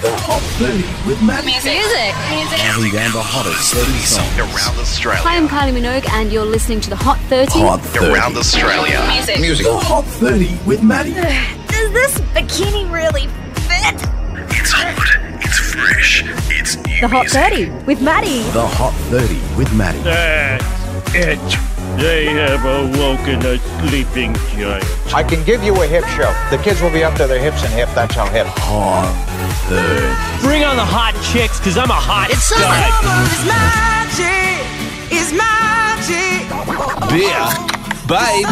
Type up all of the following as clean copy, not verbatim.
The Hot 30 with Matty. Music. Counting down the hottest 30 songs around Australia. Hi, I'm Kylie Minogue, and you're listening to the Hot 30. Hot 30. Around Australia. Music. The Hot 30 with Matty. Does this bikini really fit? It's hot. It's fresh. It's new The Hot music. 30 with Matty. The Hot 30 with Matty. That's it. They have awoken a sleeping giant. I can give you a hip show. The kids will be up to their hips and hip. That's how hip. Hot 30. Bring on the hot chicks, because I'm a hot guy. Beer, babe,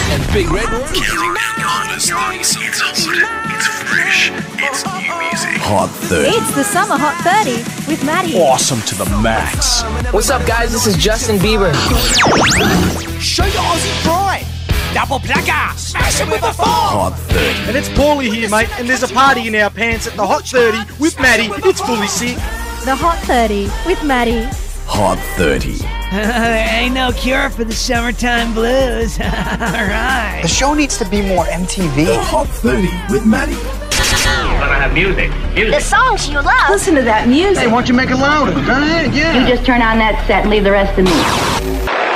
and Big Red. Counting down the hottest 30 songs. It's hot. It's fresh. It's new music. Hot 30. It's the Summer Hot 30 with Matty. Awesome to the max. What's up, guys? This is Justin Bieber. Show your Aussie pride. Double plugger. Smash it with a fork. Hot 30. And it's Paulie here, mate, and there's a party in our pants at the Hot 30 with Matty. It's fully sick. The Hot 30 with Matty. Hot 30. Ain't no cure for the summertime blues. All right. The show needs to be more MTV. The Hot 30 with Matty. The songs you love. Listen to that music. Hey, why don't you make it louder? Go ahead, yeah. You just turn on that set and leave the rest to me.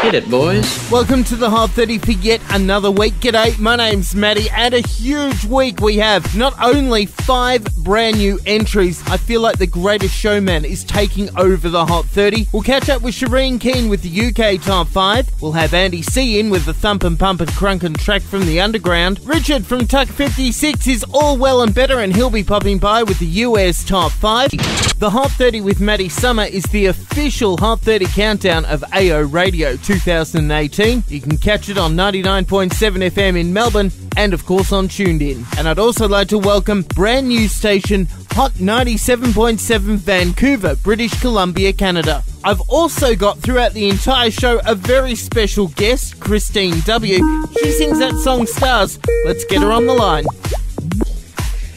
Hit it, boys. Welcome to the Hot 30 for yet another week. G'day, my name's Matty, and a huge week we have. Not only 5 brand new entries, I feel like the Greatest Showman is taking over the Hot 30. We'll catch up with Shireen Keane with the UK Top 5. We'll have Andy C in with the Thumpin' Pumpin' Crunkin' track from the Underground. Richard from Tuck 56 is all well and better, and he'll be popping by with the US Top 5. The Hot 30 with Matty Summer is the official Hot 30 countdown of AO Radio 2018. You can catch it on 99.7 FM in Melbourne and of course on Tuned In. And I'd also like to welcome brand new station Hot 97.7 Vancouver, British Columbia, Canada. I've also got throughout the entire show a very special guest, Kristine W. She sings that song Stars. Let's get her on the line.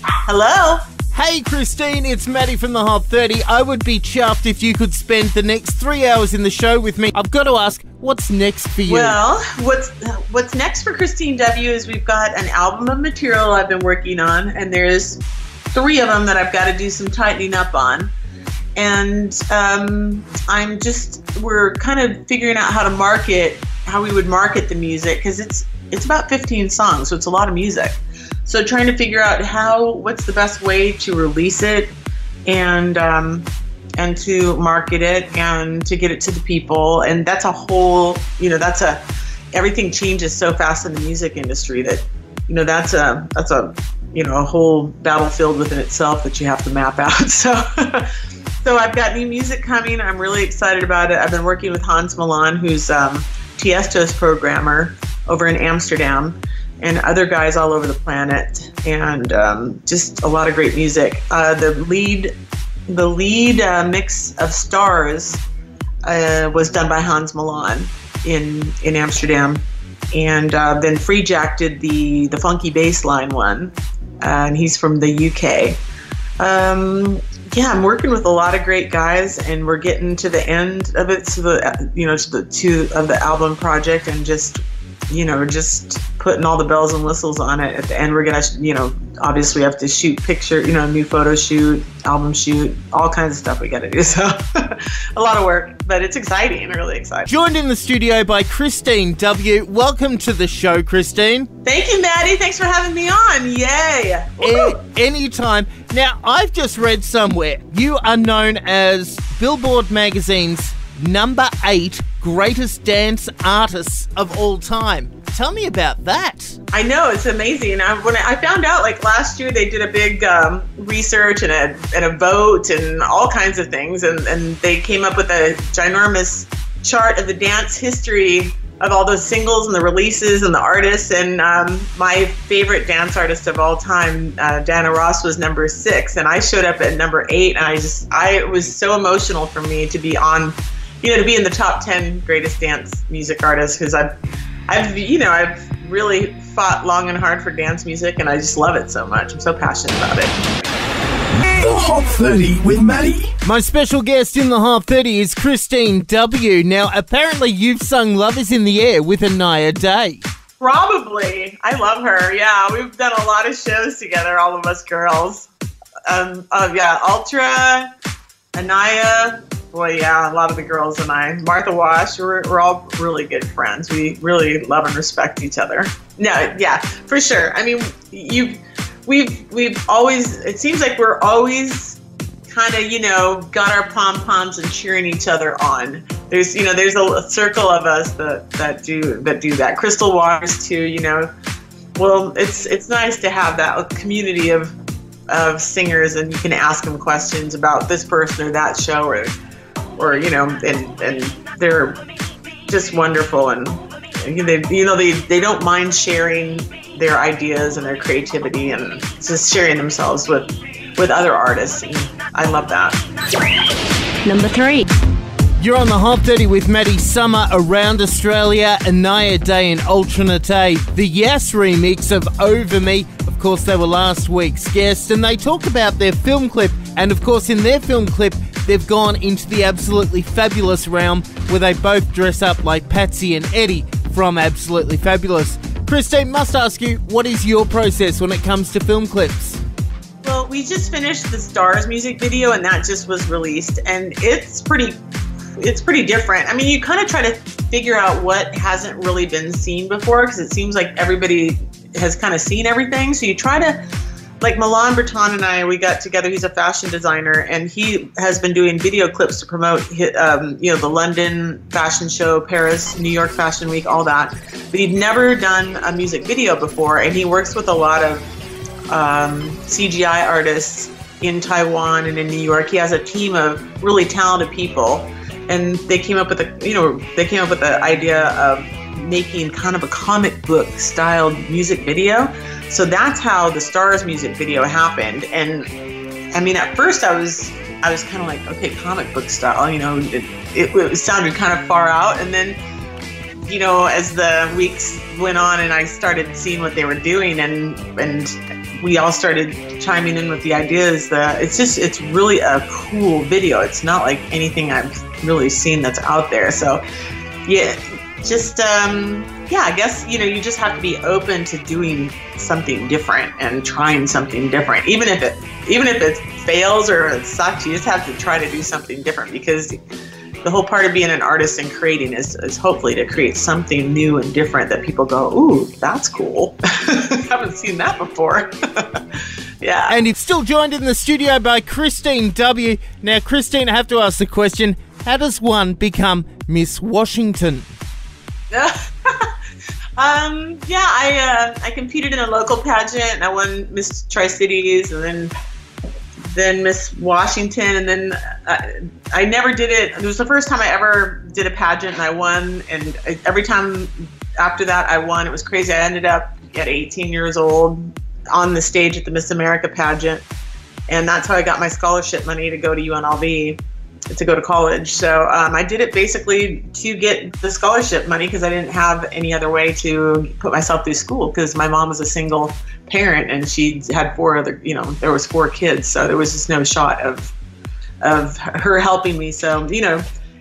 Hello. Hey Kristine, it's Matty from the Hot 30. I would be chuffed if you could spend the next 3 hours in the show with me. I've got to ask, what's next for you? Well, what's next for Kristine W is we've got an album of material I've been working on, and there's 3 of them that I've got to do some tightening up on. And we're kind of figuring out how we would market the music, because it's about 15 songs, so it's a lot of music. So trying to figure out what's the best way to release it and to market it and to get it to the people. And that's a whole, everything changes so fast in the music industry that, that's a whole battlefield within itself that you have to map out. So I've got new music coming. I'm really excited about it. I've been working with Hans Milan, who's Tiesto's programmer over in Amsterdam, and other guys all over the planet, and just a lot of great music. The lead mix of Stars was done by Hans Milan in Amsterdam, and then Free Jack did the funky bass line one, and he's from the UK. I'm working with a lot of great guys, and we're getting to the end of it, to the album project, and just putting all the bells and whistles on it. At the end, we're gonna, obviously have to shoot picture, new photo shoot, album shoot, all kinds of stuff we gotta do. So a lot of work, but it's exciting, really exciting. Joined in the studio by Kristine W. Welcome to the show, Kristine. Thank you, Matty. Thanks for having me on. Yay. Anytime. Now, I've just read somewhere you are known as Billboard Magazine's number 8 greatest dance artists of all time. Tell me about that. I know, it's amazing. When I found out, last year, they did a big research and a vote and all kinds of things, and they came up with a ginormous chart of the dance history of all those singles and the releases and the artists. And my favorite dance artist of all time, Diana Ross, was number 6, and I showed up at number 8, and it was so emotional for me to be on, to be in the top 10 greatest dance music artists, because I've really fought long and hard for dance music, and I just love it so much. I'm so passionate about it. The Hot 30 with Matty. My special guest in the Hot 30 is Kristine W. Now, apparently you've sung Love Is in the Air with Anaya Day. Probably. I love her. Yeah, we've done a lot of shows together, all of us girls. Ultra, Anaya. Boy, yeah, a lot of the girls and I, Martha Wash, we're all really good friends. We really love and respect each other. No, yeah, for sure. I mean, we've always, it seems like we're always kind of, got our pom-poms and cheering each other on. There's a circle of us that do that. Crystal Waters too, Well, it's nice to have that community of singers, and you can ask them questions about this person or that show, or and they're just wonderful, and they don't mind sharing their ideas and their creativity and just sharing themselves with other artists. And I love that. Number 3. You're on the Hot 30 with Matty. Summer around Australia, Anaya Day and Alternate. The Yes remix of Over Me. Of course, they were last week's guest, and they talk about their film clip. And of course, in their film clip, they've gone into the absolutely fabulous realm where they both dress up like Patsy and Eddie from Absolutely Fabulous. Kristine, must ask you, what is your process when it comes to film clips? Well, we just finished the Stars music video, and that just was released, and it's pretty different. I mean, you kind of try to figure out what hasn't really been seen before, because it seems like everybody has kind of seen everything. So you try to, like Milan Breton and I, we got together. He's a fashion designer, and he has been doing video clips to promote, the London fashion show, Paris, New York Fashion Week, all that. But he'd never done a music video before, and he works with a lot of CGI artists in Taiwan and in New York. He has a team of really talented people, and they came up with the idea of making kind of a comic book styled music video. So that's how the Stars music video happened. And I mean, at first I was kind of like, okay, comic book style, it sounded kind of far out. And then, as the weeks went on and I started seeing what they were doing, and we all started chiming in with the ideas, it's really a cool video. It's not like anything I've really seen that's out there. So yeah, just I guess you just have to be open to doing something different and trying something different, even if it fails or it sucks. You just have to try to do something different, because the whole part of being an artist and creating is hopefully to create something new and different that people go, ooh, that's cool. Haven't seen that before. Yeah. And it's still joined in the studio by Kristine W. Now, Kristine, I have to ask the question, how does one become Miss Washington? I competed in a local pageant, and I won Miss Tri-Cities, and then Miss Washington, and then I never did it. It was the first time I ever did a pageant, and I won, and every time after that I won. It was crazy. I ended up at 18 years old on the stage at the Miss America pageant, and that's how I got my scholarship money to go to UNLV, to go to college. So I did it basically to get the scholarship money, because I didn't have any other way to put myself through school, because my mom was a single parent and she had 4 other, there was 4 kids, so there was just no shot of her helping me. So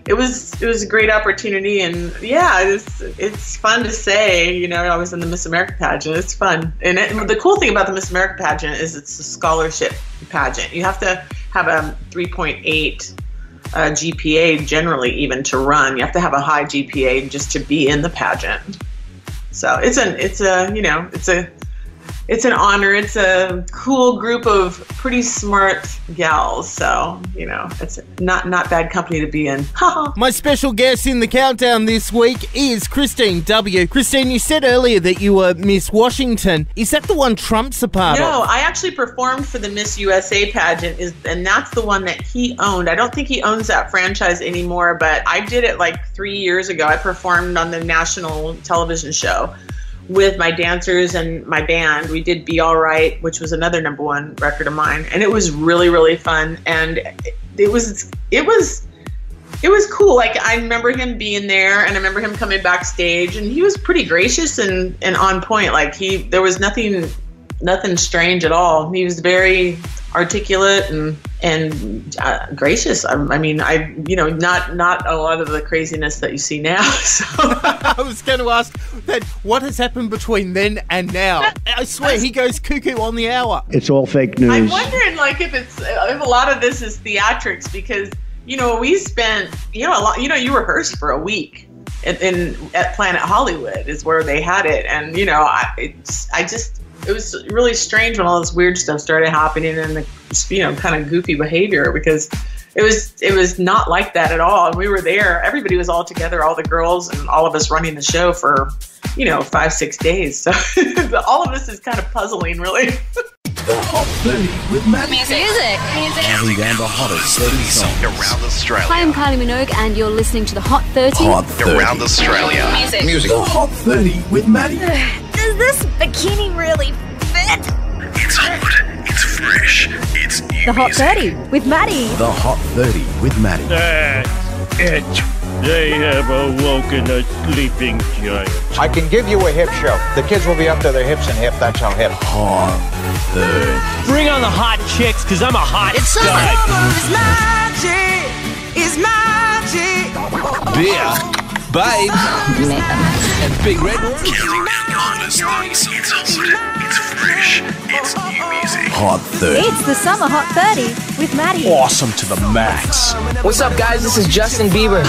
it was a great opportunity, and yeah, it's fun to say. I was in the Miss America pageant. It's fun, and the cool thing about the Miss America pageant is it's a scholarship pageant. You have to have a 3.8 GPA generally, even to run. You have to have a high GPA just to be in the pageant. So it's an honor. It's a cool group of pretty smart gals. So, it's not bad company to be in. My special guest in the countdown this week is Kristine W. Kristine, you said earlier that you were Miss Washington. Is that the one Trump's a part of? No, I actually performed for the Miss USA pageant, and that's the one that he owned. I don't think he owns that franchise anymore, but I did it like 3 years ago. I performed on the national television show with my dancers and my band. We did Be All Right, which was another #1 record of mine, and it was really, really fun. And it was cool. Like, I remember him being there, and I remember him coming backstage, and he was pretty gracious and on point. Like, there was nothing strange at all. He was very articulate and gracious. I mean, not a lot of the craziness that you see now. So. I was going to ask that what has happened between then and now. I swear he goes cuckoo on the hour. It's all fake news. I'm wondering, like, if a lot of this is theatrics, because we spent a lot. You rehearsed for a week at Planet Hollywood is where they had it, and it was really strange when all this weird stuff started happening and the kind of goofy behavior, because it was not like that at all. And we were there, everybody was all together, all the girls and all of us running the show for 5-6 days. So all of this is kind of puzzling, really. The Hot 30 with Matty. Music. Counting down the hottest 30 songs around Australia. Hi, I'm Kylie Minogue, and you're listening to the Hot 30. Hot 30 around Australia. Music. The Hot 30 with Matty. Does this bikini really fit? It's hot. It's fresh. It's new The Hot music. 30 with Matty. The Hot 30 with Matty. That's it. They have awoken a sleeping giant. I can give you a hip show. The kids will be up to their hips and hip. That's how hip. Hot 30. Bring on the hot chicks, because I'm a hot guy. Beer, Babe, and Big Red. Counting down the hottest 30 songs. It's hot. It's fresh. It's new music. Hot 30. It's the Summer Hot 30 with Matty. Awesome to the max. What's up, guys? This is Justin Bieber.